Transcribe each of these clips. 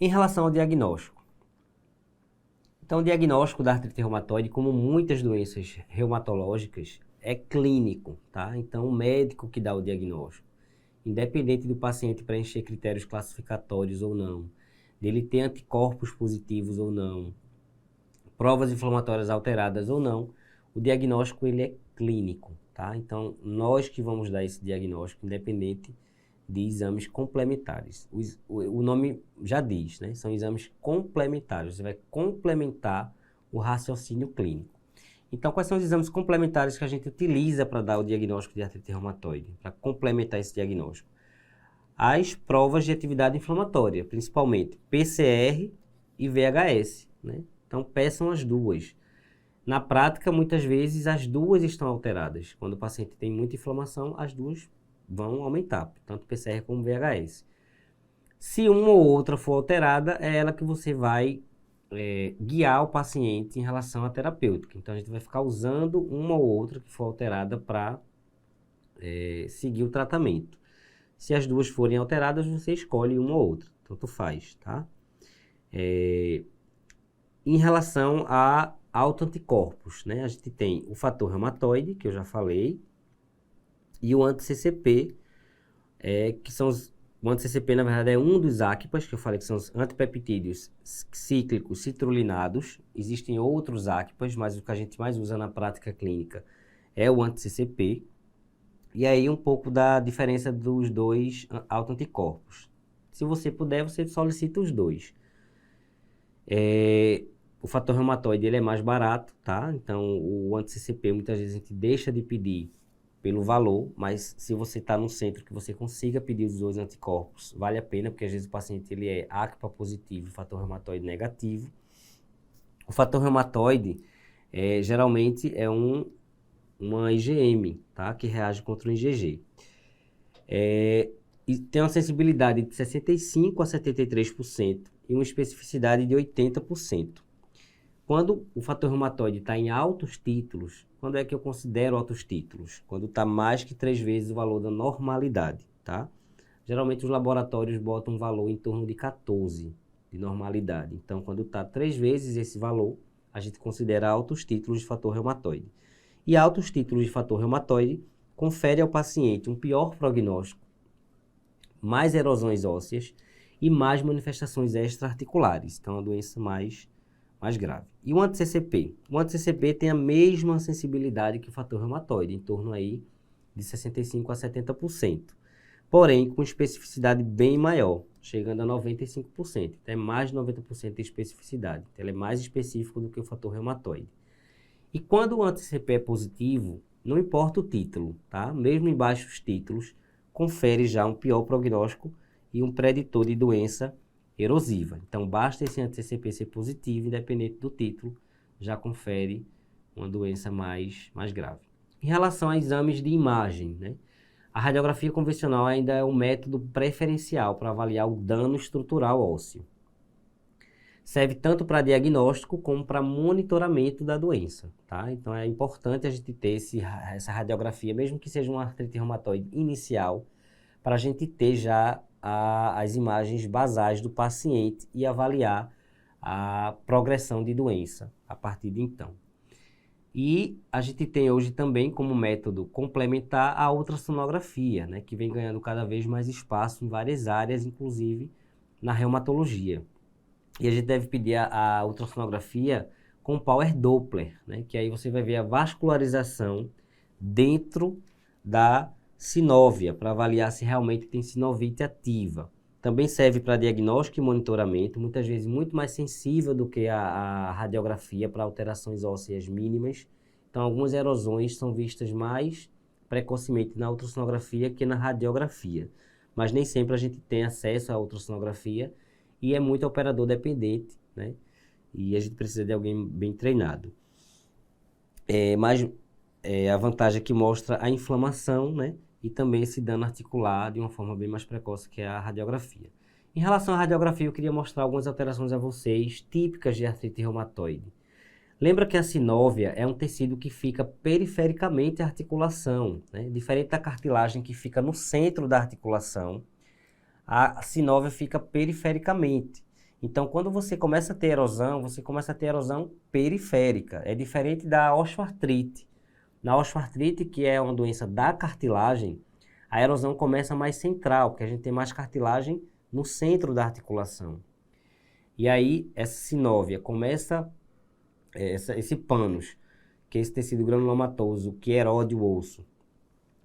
Em relação ao diagnóstico. Então, o diagnóstico da artrite reumatoide, como muitas doenças reumatológicas, é clínico, tá? Então, o médico que dá o diagnóstico, independente do paciente preencher critérios classificatórios ou não, dele ter anticorpos positivos ou não, provas inflamatórias alteradas ou não, o diagnóstico ele é clínico, tá? Então, nós que vamos dar esse diagnóstico, independente de exames complementares. O nome já diz, né? São exames complementares. Você vai complementar o raciocínio clínico. Então, quais são os exames complementares que a gente utiliza para dar o diagnóstico de artrite reumatoide, para complementar esse diagnóstico? As provas de atividade inflamatória, principalmente PCR e VHS, né? Então, peçam as duas. Na prática, muitas vezes, as duas estão alteradas. Quando o paciente tem muita inflamação, as duas vão aumentar, tanto PCR como VHS. Se uma ou outra for alterada, é ela que você vai guiar o paciente em relação à terapêutica. Então, a gente vai ficar usando uma ou outra que for alterada para seguir o tratamento. Se as duas forem alteradas, você escolhe uma ou outra, tanto faz, tá? Em relação a autoanticorpos, né? A gente tem o fator reumatoide, que eu já falei, e o anti-CCP, que são o anti-CCP, na verdade, é um dos ACPAs, que eu falei que são os antipeptídeos cíclicos citrulinados. Existem outros ACPAs, mas o que a gente mais usa na prática clínica é o anti-CCP. E aí um pouco da diferença dos dois autoanticorpos. Se você puder, você solicita os dois. O fator reumatoide ele é mais barato, tá? Então, o anti-CCP muitas vezes a gente deixa de pedir pelo valor, mas se você está num centro que você consiga pedir os dois anticorpos, vale a pena, porque às vezes o paciente ele é ACPA positivo, fator reumatoide negativo. O fator reumatoide geralmente é uma IgM, tá? Que reage contra o IgG. E tem uma sensibilidade de 65% a 73% e uma especificidade de 80%. Quando o fator reumatoide está em altos títulos, quando é que eu considero altos títulos? Quando está mais que 3 vezes o valor da normalidade, tá? Geralmente os laboratórios botam um valor em torno de 14 de normalidade. Então, quando está 3 vezes esse valor, a gente considera altos títulos de fator reumatoide. E altos títulos de fator reumatoide confere ao paciente um pior prognóstico, mais erosões ósseas e mais manifestações extra-articulares. Então, é uma doença mais grave. E o anti-CCP? O anti-CCP tem a mesma sensibilidade que o fator reumatoide, em torno aí de 65% a 70%. Porém, com especificidade bem maior, chegando a 95%. Então, é mais de 90% de especificidade. Então, ele é mais específico do que o fator reumatoide. E quando o anti-CCP é positivo, não importa o título, tá? Mesmo em baixos títulos, confere já um pior prognóstico e um preditor de doença erosiva. Então, basta esse anti-CCP ser positivo, independente do título, já confere uma doença mais grave. Em relação a exames de imagem, né? A radiografia convencional ainda é o método preferencial para avaliar o dano estrutural ósseo. Serve tanto para diagnóstico como para monitoramento da doença, tá? Então, é importante a gente ter essa radiografia, mesmo que seja uma artrite reumatoide inicial, para a gente ter já as imagens basais do paciente e avaliar a progressão de doença a partir de então. E a gente tem hoje também como método complementar a ultrassonografia, né, que vem ganhando cada vez mais espaço em várias áreas, inclusive na reumatologia. E a gente deve pedir a ultrassonografia com Power Doppler, né, que aí você vai ver a vascularização dentro da sinóvia, para avaliar se realmente tem sinovite ativa. Também serve para diagnóstico e monitoramento, muitas vezes muito mais sensível do que a radiografia para alterações ósseas mínimas. Então, algumas erosões são vistas mais precocemente na ultrassonografia que na radiografia. Mas nem sempre a gente tem acesso à ultrassonografia e é muito operador dependente, né? E a gente precisa de alguém bem treinado. Mas a vantagem é que mostra a inflamação, né? E também esse dano articular de uma forma bem mais precoce que é a radiografia. Em relação à radiografia, eu queria mostrar algumas alterações a vocês, típicas de artrite reumatoide. Lembra que a sinóvia é um tecido que fica perifericamente à articulação, né? Diferente da cartilagem que fica no centro da articulação, a sinóvia fica perifericamente. Então, quando você começa a ter erosão, você começa a ter erosão periférica. É diferente da osteoartrite. Na osteoartrite, que é uma doença da cartilagem, a erosão começa mais central, porque a gente tem mais cartilagem no centro da articulação. E aí, essa sinóvia começa, esse pânus, que é esse tecido granulomatoso que erode o osso,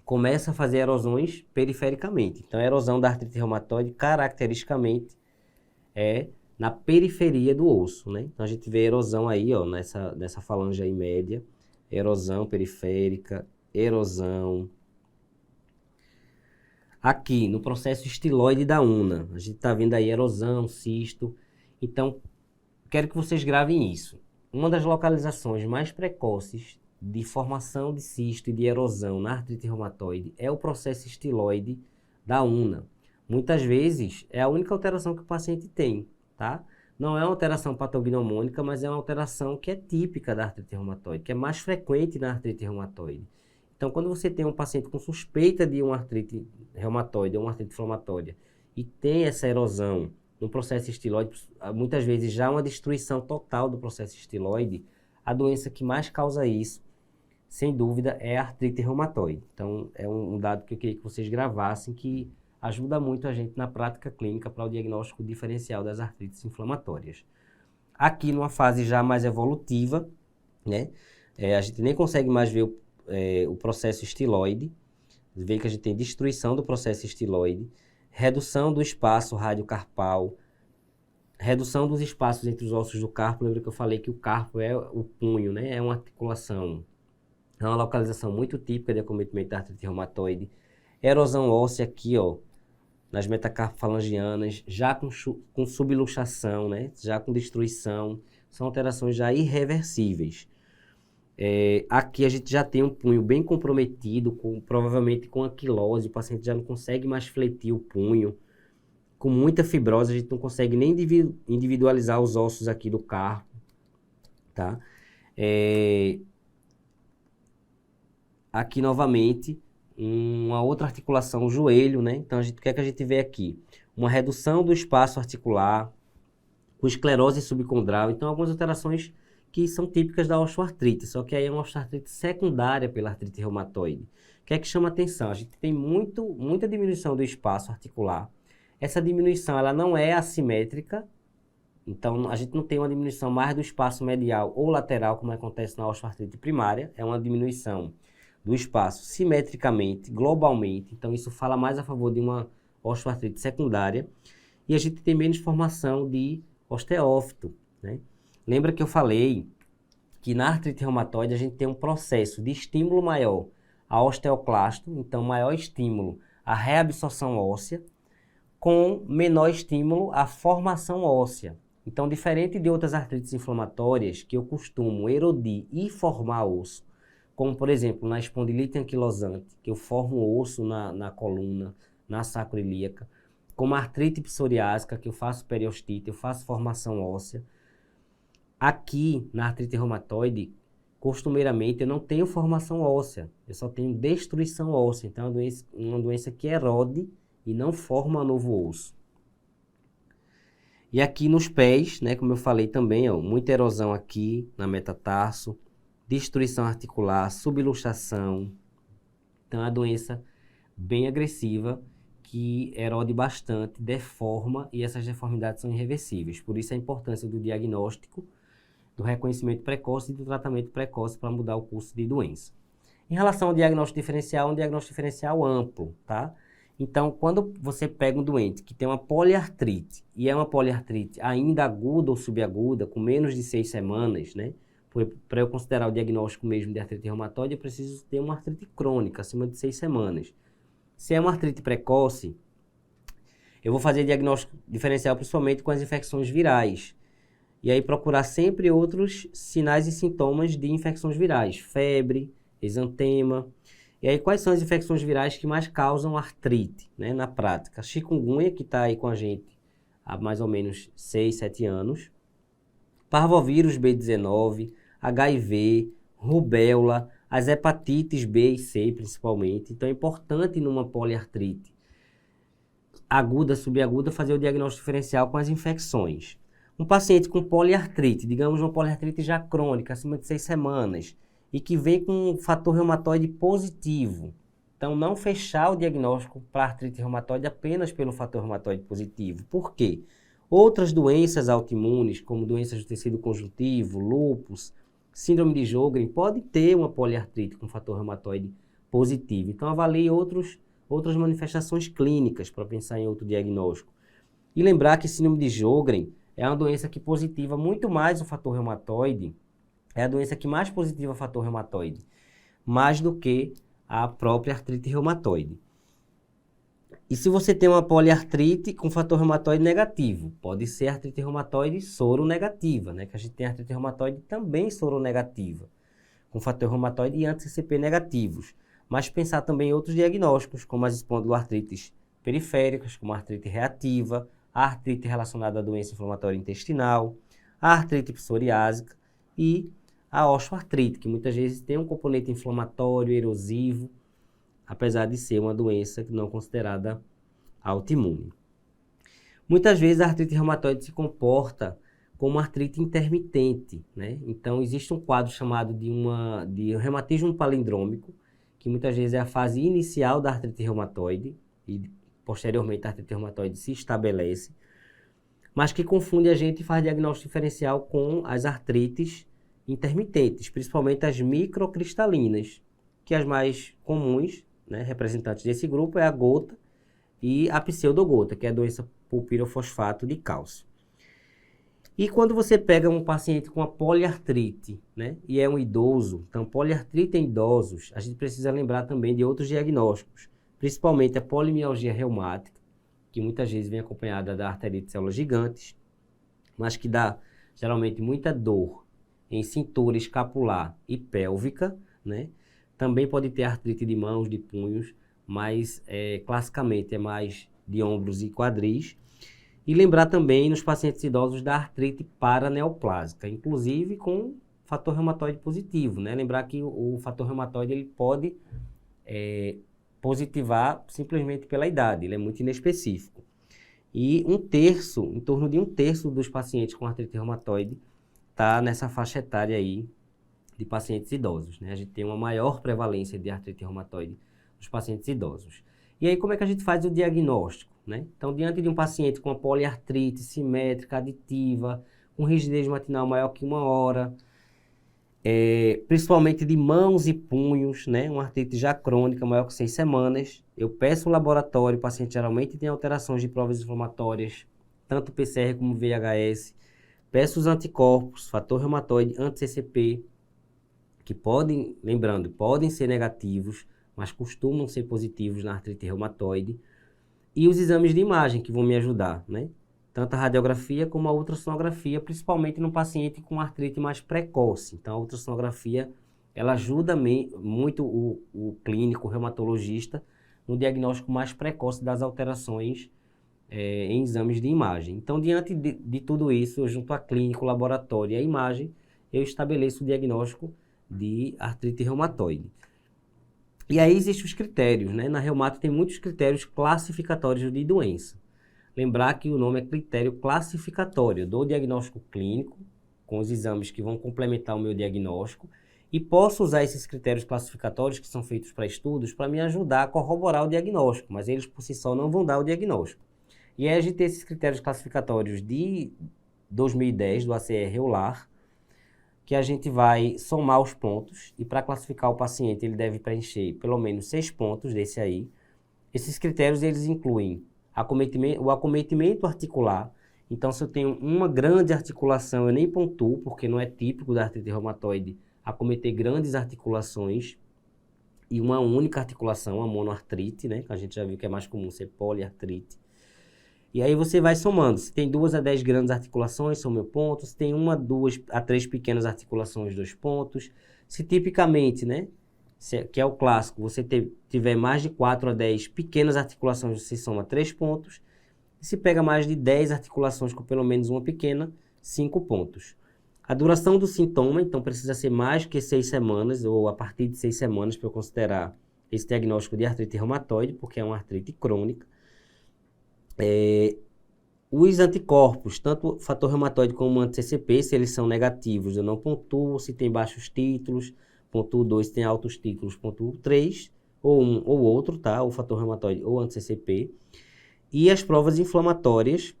começa a fazer erosões perifericamente. Então, a erosão da artrite reumatoide, caracteristicamente, é na periferia do osso, né? Então, a gente vê erosão aí, ó, nessa falange aí média, erosão periférica, erosão. Aqui, no processo estiloide da una, a gente está vendo aí erosão, cisto. Então, quero que vocês gravem isso. Uma das localizações mais precoces de formação de cisto e de erosão na artrite reumatoide é o processo estiloide da una. Muitas vezes é a única alteração que o paciente tem, tá? Não é uma alteração patognomônica, mas é uma alteração que é típica da artrite reumatoide, que é mais frequente na artrite reumatoide. Então, quando você tem um paciente com suspeita de uma artrite reumatoide ou uma artrite inflamatória e tem essa erosão no processo estiloide, muitas vezes já uma destruição total do processo estiloide, a doença que mais causa isso, sem dúvida, é a artrite reumatoide. Então, é um dado que eu queria que vocês gravassem, que ajuda muito a gente na prática clínica para o diagnóstico diferencial das artrites inflamatórias. Aqui, numa fase já mais evolutiva, né, a gente nem consegue mais ver o processo estiloide, vê que a gente tem destruição do processo estiloide, redução do espaço radiocarpal, redução dos espaços entre os ossos do carpo. Lembra que eu falei que o carpo é o punho, né? É uma articulação, é uma localização muito típica de acometimento da artrite reumatoide. Erosão óssea aqui, ó, nas metacarpofalangianas, já com subluxação, né? Já com destruição, são alterações já irreversíveis. Aqui a gente já tem um punho bem comprometido, provavelmente com anquilose, o paciente já não consegue mais fletir o punho. Com muita fibrose, a gente não consegue nem individualizar os ossos aqui do carpo, tá? Aqui novamente, uma outra articulação, o joelho, né? Então, o que é que a gente vê aqui? Uma redução do espaço articular, com esclerose subcondral. Então, algumas alterações que são típicas da osteoartrite, só que aí é uma osteoartrite secundária pela artrite reumatoide. O que é que chama atenção? A gente tem muita diminuição do espaço articular. Essa diminuição ela não é assimétrica, então a gente não tem uma diminuição mais do espaço medial ou lateral, como acontece na osteoartrite primária, é uma diminuição do espaço simetricamente, globalmente, então isso fala mais a favor de uma osteoartrite secundária, e a gente tem menos formação de osteófito, né? Lembra que eu falei que na artrite reumatoide a gente tem um processo de estímulo maior a osteoclasto, então maior estímulo à reabsorção óssea, com menor estímulo à formação óssea. Então, diferente de outras artrites inflamatórias que eu costumo erodir e formar osso, como por exemplo na espondilite anquilosante, que eu formo osso na coluna, na sacroiliaca, como a artrite psoriásica, que eu faço periostite, eu faço formação óssea. Aqui, na artrite reumatoide, costumeiramente eu não tenho formação óssea, eu só tenho destruição óssea. Então, é uma doença que erode e não forma novo osso. E aqui nos pés, né, como eu falei também, ó, muita erosão aqui na metatarso, destruição articular, subluxação. Então, é uma doença bem agressiva que erode bastante, deforma, e essas deformidades são irreversíveis. Por isso a importância do diagnóstico, do reconhecimento precoce e do tratamento precoce para mudar o curso de doença. Em relação ao diagnóstico diferencial, é um diagnóstico diferencial amplo, tá? Então, quando você pega um doente que tem uma poliartrite, e é uma poliartrite ainda aguda ou subaguda, com menos de 6 semanas, né? Para eu considerar o diagnóstico mesmo de artrite reumatoide, eu preciso ter uma artrite crônica, acima de 6 semanas. Se é uma artrite precoce, eu vou fazer diagnóstico diferencial principalmente com as infecções virais. E aí procurar sempre outros sinais e sintomas de infecções virais, febre, exantema. E aí quais são as infecções virais que mais causam artrite, né, na prática? Chikungunya, que está aí com a gente há mais ou menos 6, 7 anos. Parvovírus B19, HIV, rubéola, as hepatites B e C principalmente. Então é importante numa poliartrite aguda, subaguda, fazer o diagnóstico diferencial com as infecções. Um paciente com poliartrite, digamos uma poliartrite já crônica, acima de 6 semanas, e que vem com um fator reumatoide positivo. Então, não fechar o diagnóstico para artrite reumatoide apenas pelo fator reumatoide positivo. Por quê? Outras doenças autoimunes, como doenças do tecido conjuntivo, lúpus, síndrome de Sjögren, podem ter uma poliartrite com fator reumatoide positivo. Então, avalie outras manifestações clínicas para pensar em outro diagnóstico. E lembrar que síndrome de Sjögren é uma doença que positiva muito mais o fator reumatoide, é a doença que mais positiva o fator reumatoide, mais do que a própria artrite reumatoide. E se você tem uma poliartrite com fator reumatoide negativo, pode ser artrite reumatoide soronegativa, né? Que a gente tem artrite reumatoide também soronegativa, com fator reumatoide e anti-CCP negativos. Mas pensar também em outros diagnósticos, como as espondiloartrites periféricas, como a artrite reativa, a artrite relacionada à doença inflamatória intestinal, a artrite psoriásica e a osteoartrite, que muitas vezes tem um componente inflamatório, erosivo, apesar de ser uma doença não considerada autoimune. Muitas vezes a artrite reumatoide se comporta como artrite intermitente, né? Então existe um quadro chamado de reumatismo palindrômico, que muitas vezes é a fase inicial da artrite reumatoide e posteriormente a artrite reumatoide se estabelece, mas que confunde a gente e faz diagnóstico diferencial com as artrites intermitentes, principalmente as microcristalinas, que as mais comuns, né, representantes desse grupo, é a gota e a pseudogota, que é a doença por pirofosfato de cálcio. E quando você pega um paciente com a poliartrite, né, e é um idoso, então poliartrite em idosos, a gente precisa lembrar também de outros diagnósticos, principalmente a polimialgia reumática, que muitas vezes vem acompanhada da arterite de células gigantes, mas que dá geralmente muita dor em cintura escapular e pélvica, né? Também pode ter artrite de mãos, de punhos, mas classicamente é mais de ombros e quadris. E lembrar também nos pacientes idosos da artrite paraneoplásica, inclusive com fator reumatoide positivo, né? Lembrar que o fator reumatoide ele pode positivar simplesmente pela idade, ele é muito inespecífico. E em torno de um terço dos pacientes com artrite reumatoide está nessa faixa etária aí de pacientes idosos, né? A gente tem uma maior prevalência de artrite reumatoide nos pacientes idosos. E aí como é que a gente faz o diagnóstico, né? Então, diante de um paciente com uma poliartrite simétrica, aditiva, com rigidez matinal maior que 1 hora, principalmente de mãos e punhos, né? Uma artrite já crônica, maior que 6 semanas, eu peço o laboratório, o paciente geralmente tem alterações de provas inflamatórias, tanto PCR como VHS, peço os anticorpos, fator reumatoide, anti-CCP, que podem, lembrando, podem ser negativos, mas costumam ser positivos na artrite reumatoide, e os exames de imagem que vão me ajudar, né? Tanto a radiografia como a ultrassonografia, principalmente no paciente com artrite mais precoce. Então, a ultrassonografia, ela ajuda muito o clínico, o reumatologista, no diagnóstico mais precoce das alterações em exames de imagem. Então, diante de tudo isso, eu junto a clínica, o laboratório e a imagem, eu estabeleço o diagnóstico de artrite reumatoide. E aí existem os critérios, né? Na reumato tem muitos critérios classificatórios de doença. Lembrar que o nome é critério classificatório. Eu dou o diagnóstico clínico, com os exames que vão complementar o meu diagnóstico, e posso usar esses critérios classificatórios que são feitos para estudos para me ajudar a corroborar o diagnóstico, mas eles por si só não vão dar o diagnóstico. E aí a gente tem esses critérios classificatórios de 2010, do ACR-EULAR, que a gente vai somar os pontos, e para classificar o paciente ele deve preencher pelo menos 6 pontos desse aí. Esses critérios eles incluem o acometimento articular. Então, se eu tenho uma grande articulação, eu nem pontuo, porque não é típico da artrite reumatoide acometer grandes articulações e uma única articulação, a monoartrite, né? Que a gente já viu que é mais comum ser poliartrite. E aí você vai somando. Se tem 2 a 10 grandes articulações, são 1.000 pontos. Se tem 1, 2 a 3 pequenas articulações, 2 pontos. Se tipicamente, né, que é o clássico, você tiver mais de 4 a 10 pequenas articulações, você soma 3 pontos. E se pega mais de 10 articulações com pelo menos uma pequena, 5 pontos. A duração do sintoma, então, precisa ser mais que 6 semanas, ou a partir de 6 semanas, para eu considerar esse diagnóstico de artrite reumatoide, porque é uma artrite crônica. Os anticorpos, tanto o fator reumatoide como o anti-CCP, se eles são negativos, eu não pontuo. Se tem baixos títulos, pontuo 2. Se tem altos títulos, pontuo 3. Ou um ou outro, tá? O fator reumatoide ou anti-CCP. E as provas inflamatórias,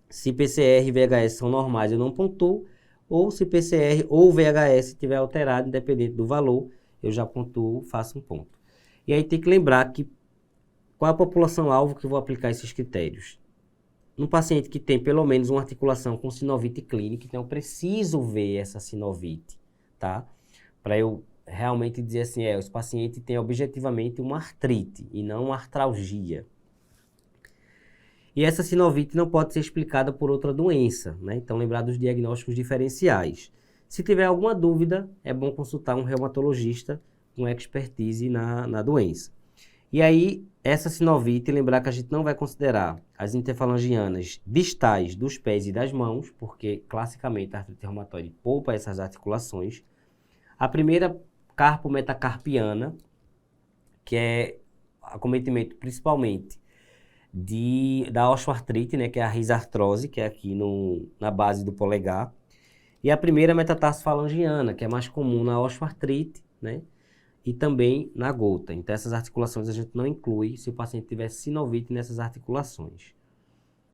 se PCR e VHS são normais, eu não pontuo. Ou se PCR ou VHS estiver alterado, independente do valor, eu já pontuo, faço um ponto. E aí tem que lembrar que qual é a população-alvo que eu vou aplicar esses critérios? No paciente que tem pelo menos uma articulação com sinovite clínica, então eu preciso ver essa sinovite, tá? Para eu realmente dizer assim, esse paciente tem objetivamente uma artrite e não uma artralgia. E essa sinovite não pode ser explicada por outra doença, né? Então lembrar dos diagnósticos diferenciais. Se tiver alguma dúvida, é bom consultar um reumatologista com expertise na doença. E aí, essa sinovite, lembrar que a gente não vai considerar as interfalangianas distais dos pés e das mãos, porque classicamente a artrite reumatoide poupa essas articulações. A primeira carpo-metacarpiana, que é acometimento principalmente da osteoartrite, né, que é a risartrose, que é aqui na base do polegar. E a primeira metatarsofalangiana, que é mais comum na osteoartrite, né? E também na gota. Então, essas articulações a gente não inclui se o paciente tiver sinovite nessas articulações.